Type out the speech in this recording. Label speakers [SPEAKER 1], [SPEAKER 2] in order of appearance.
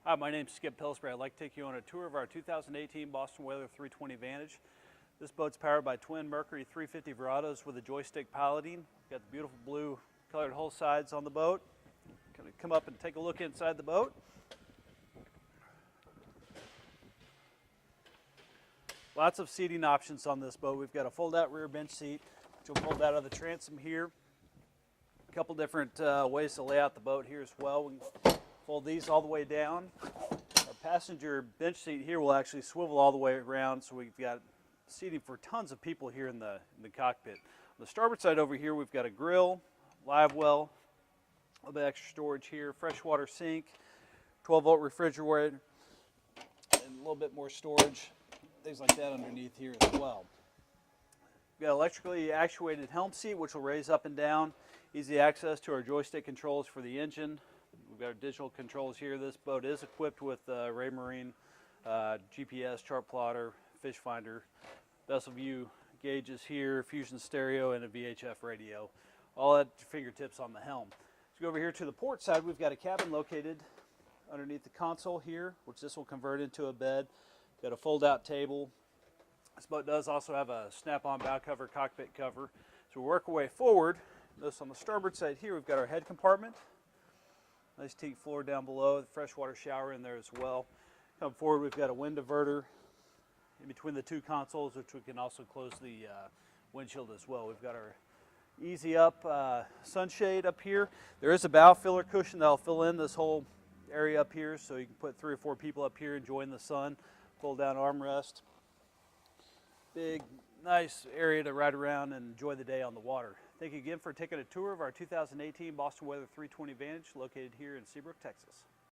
[SPEAKER 1] Hi, my name's Skip Pillsbury. I'd like to take you on a tour of our 2018 Boston Whaler 320 Vantage. This boat's powered by twin Mercury 350 Verados with a joystick piloting. Got the beautiful blue colored hull sides on the boat. Gonna come up and take a look inside the boat. Lots of seating options on this boat. We've got a fold-out rear bench seat, which will fold out of the transom here. A couple different ways to lay out the boat here as well. We can fold these all the way down. Our passenger bench seat here will actually swivel all the way around, so we've got seating for tons of people here in the cockpit. On the starboard side over here, we've got a grill, live well, a little bit extra storage here, freshwater sink, 12-volt refrigerator, and a little bit more storage, things like that underneath here as well. We've got electrically actuated helm seat, which will raise up and down, easy access to our joystick controls for the engine. We've got our digital controls here. This boat is equipped with Marine GPS, chart plotter, fish finder, vessel view gauges here, fusion stereo, and a VHF radio. All at your fingertips on the helm. As we go over here to the port side, we've got a cabin located underneath the console here, which this will convert into a bed. Got a fold-out table. This boat does also have a snap-on bow cover, cockpit cover. So we work our way forward. Notice on the starboard side here, we've got our head compartment. Nice teak floor down below, the freshwater shower in there as well. Come forward, we've got a wind diverter in between the two consoles, which we can also close the windshield as well. We've got our easy up sunshade up here. There is a bow filler cushion that'll fill in this whole area up here, so you can put 3 or 4 people up here enjoying the sun. Fold down armrest. Big, nice area to ride around and enjoy the day on the water. Thank you again for taking a tour of our 2018 Boston Whaler 320 Vantage located here in Seabrook, Texas.